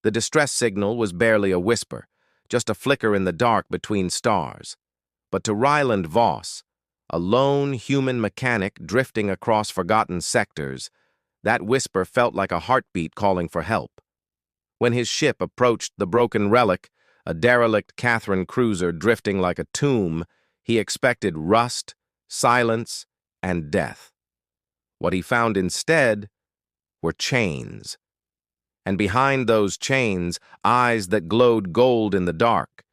The distress signal was barely a whisper, just a flicker in the dark between stars. But to Ryland Voss, a lone human mechanic drifting across forgotten sectors, that whisper felt like a heartbeat calling for help. When his ship approached the broken relic, a derelict Katherine cruiser drifting like a tomb, he expected rust, silence, and death. What he found instead were chains. And behind those chains, eyes that glowed gold in the dark.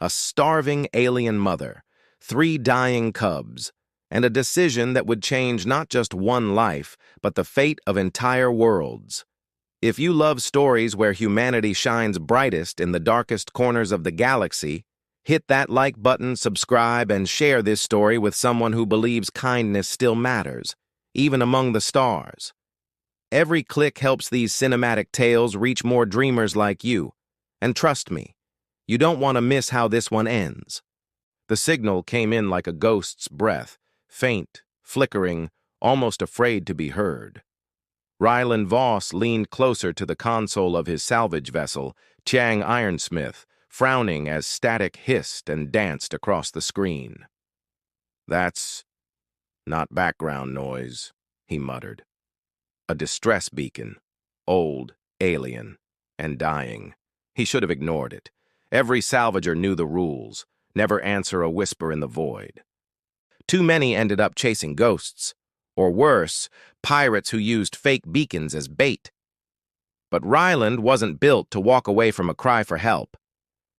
A starving alien mother, 3 dying cubs, and a decision that would change not just one life, but the fate of entire worlds. If you love stories where humanity shines brightest in the darkest corners of the galaxy, hit that like button, subscribe, and share this story with someone who believes kindness still matters, even among the stars. Every click helps these cinematic tales reach more dreamers like you. And trust me, you don't want to miss how this one ends. The signal came in like a ghost's breath, faint, flickering, almost afraid to be heard. Ryland Voss leaned closer to the console of his salvage vessel, Chiang Ironsmith, frowning as static hissed and danced across the screen. "That's not background noise," he muttered. A distress beacon, old, alien, and dying. He should have ignored it. Every salvager knew the rules. Never answer a whisper in the void. Too many ended up chasing ghosts, or worse, pirates who used fake beacons as bait. But Ryland wasn't built to walk away from a cry for help,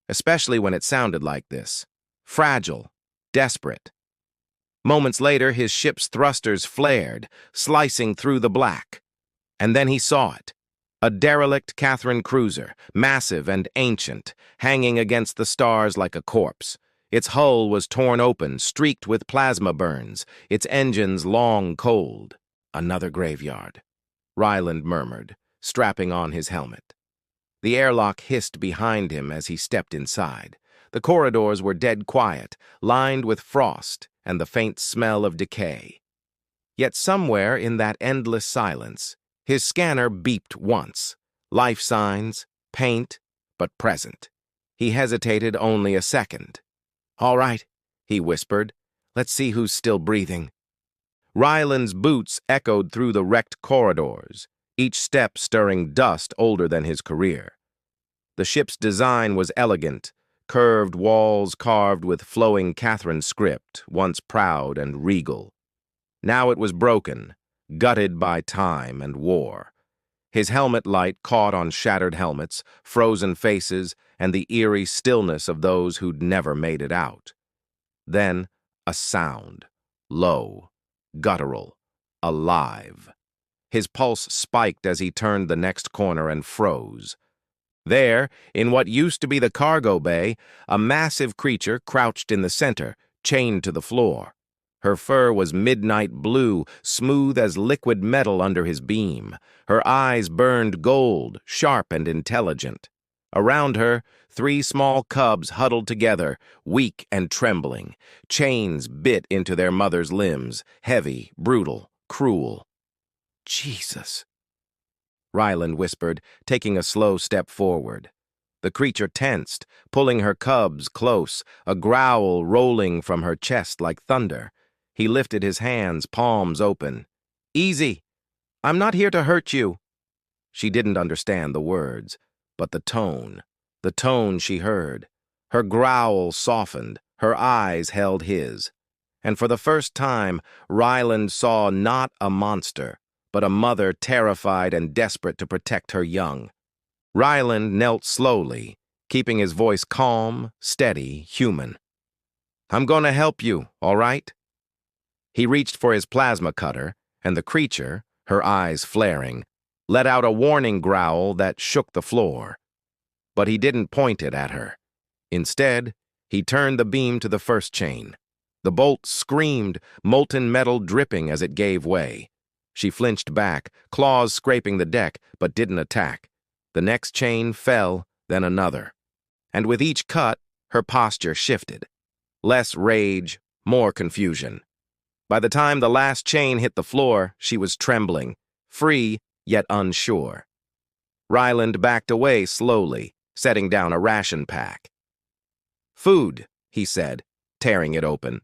especially when it sounded like this. Fragile, desperate. Moments later, his ship's thrusters flared, slicing through the black. And then he saw it. A derelict Katherine cruiser, massive and ancient, hanging against the stars like a corpse. Its hull was torn open, streaked with plasma burns, its engines long cold. "Another graveyard," Ryland murmured, strapping on his helmet. The airlock hissed behind him as he stepped inside. The corridors were dead quiet, lined with frost and the faint smell of decay. Yet somewhere in that endless silence, his scanner beeped once. Life signs, faint, but present. He hesitated only a second. "All right," he whispered. "Let's see who's still breathing." Ryland's boots echoed through the wrecked corridors, each step stirring dust older than his career. The ship's design was elegant, curved walls carved with flowing Katherine script, once proud and regal. Now it was broken, gutted by time and war. His helmet light caught on shattered helmets, frozen faces, and the eerie stillness of those who'd never made it out. Then a sound, low, guttural, alive. His pulse spiked as he turned the next corner and froze. There, in what used to be the cargo bay, a massive creature crouched in the center, chained to the floor. Her fur was midnight blue, smooth as liquid metal under his beam. Her eyes burned gold, sharp and intelligent. Around her, 3 small cubs huddled together, weak and trembling. Chains bit into their mother's limbs, heavy, brutal, cruel. "Jesus," Ryland whispered, taking a slow step forward. The creature tensed, pulling her cubs close, a growl rolling from her chest like thunder. He lifted his hands, palms open. "Easy. I'm not here to hurt you." She didn't understand the words, but the tone she heard. Her growl softened, her eyes held his. And for the first time, Ryland saw not a monster, but a mother terrified and desperate to protect her young. Ryland knelt slowly, keeping his voice calm, steady, human. "I'm gonna help you, all right?" He reached for his plasma cutter, and the creature, her eyes flaring, let out a warning growl that shook the floor. But he didn't point it at her. Instead, he turned the beam to the first chain. The bolt screamed, molten metal dripping as it gave way. She flinched back, claws scraping the deck, but didn't attack. The next chain fell, then another. And with each cut, her posture shifted. Less rage, more confusion. By the time the last chain hit the floor, she was trembling, free yet unsure. Ryland backed away slowly, setting down a ration pack. "Food," he said, tearing it open.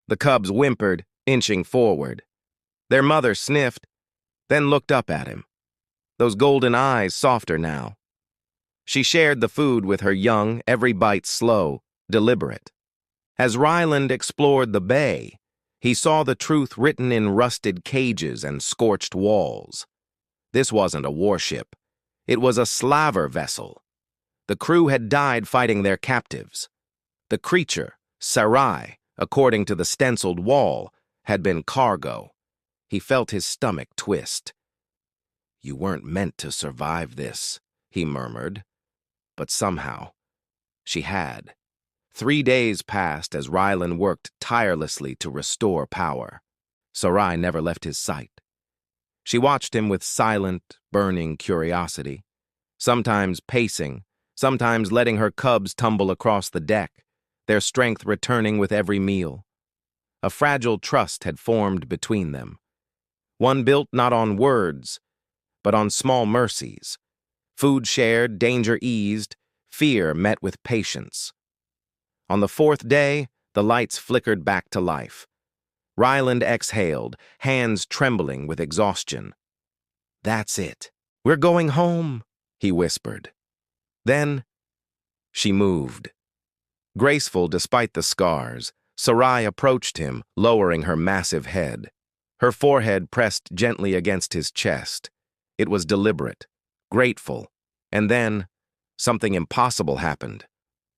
The cubs whimpered, inching forward. Their mother sniffed, then looked up at him, those golden eyes softer now. She shared the food with her young, every bite slow, deliberate. As Ryland explored the bay, he saw the truth written in rusted cages and scorched walls. This wasn't a warship. It was a slaver vessel. The crew had died fighting their captives. The creature, Sarai, according to the stenciled wall, had been cargo. He felt his stomach twist. "You weren't meant to survive this," he murmured. But somehow, she had. 3 days passed as Ryland worked tirelessly to restore power. Sarai never left his sight. She watched him with silent, burning curiosity, sometimes pacing, sometimes letting her cubs tumble across the deck, their strength returning with every meal. A fragile trust had formed between them, one built not on words, but on small mercies. Food shared, danger eased, fear met with patience. On the 4th day, the lights flickered back to life. Ryland exhaled, hands trembling with exhaustion. "That's it. We're going home," he whispered. Then, she moved. Graceful despite the scars, Sarai approached him, lowering her massive head. Her forehead pressed gently against his chest. It was deliberate, grateful, and then something impossible happened.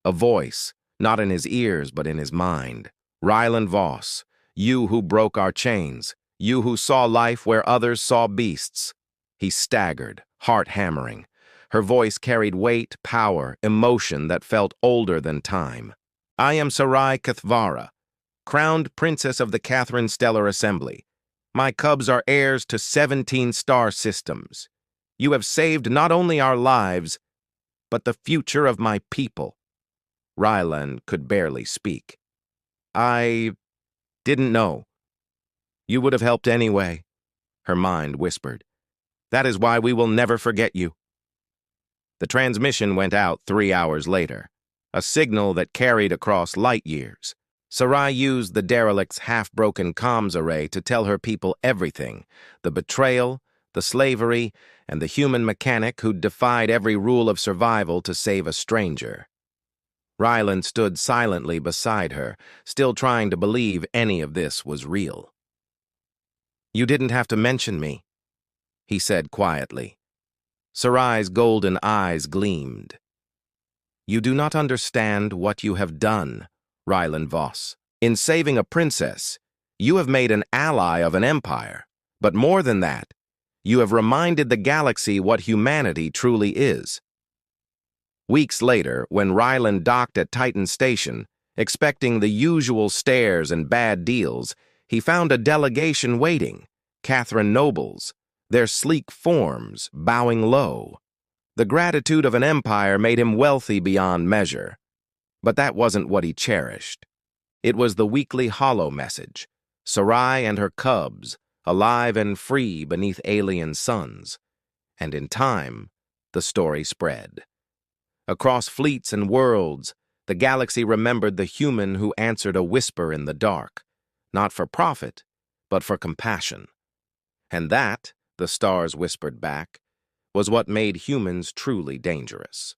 A voice, not in his ears but in his mind. "Ryland Voss, you who broke our chains, you who saw life where others saw beasts." He staggered, heart hammering. Her voice carried weight, power, emotion that felt older than time. "I am Sarai Kathvara, crowned princess of the Katherine Stellar Assembly. My cubs are heirs to 17 star systems. You have saved not only our lives, but the future of my people." Ryland could barely speak. "I didn't know. You would have helped anyway," her mind whispered. "That is why we will never forget you." The transmission went out 3 hours later, a signal that carried across light years. Sarai used the derelict's half-broken comms array to tell her people everything: the betrayal, the slavery, and the human mechanic who'd defied every rule of survival to save a stranger. Ryland stood silently beside her, still trying to believe any of this was real. "You didn't have to mention me," he said quietly. Sarai's golden eyes gleamed. "You do not understand what you have done, Ryland Voss. In saving a princess, you have made an ally of an empire. But more than that, you have reminded the galaxy what humanity truly is." Weeks later, when Ryland docked at Titan Station, expecting the usual stares and bad deals, he found a delegation waiting, Katherine nobles, their sleek forms bowing low. The gratitude of an empire made him wealthy beyond measure. But that wasn't what he cherished. It was the weekly holo message: Sarai and her cubs, alive and free beneath alien suns. And in time, the story spread. Across fleets and worlds, the galaxy remembered the human who answered a whisper in the dark, not for profit, but for compassion. And that, the stars whispered back, was what made humans truly dangerous.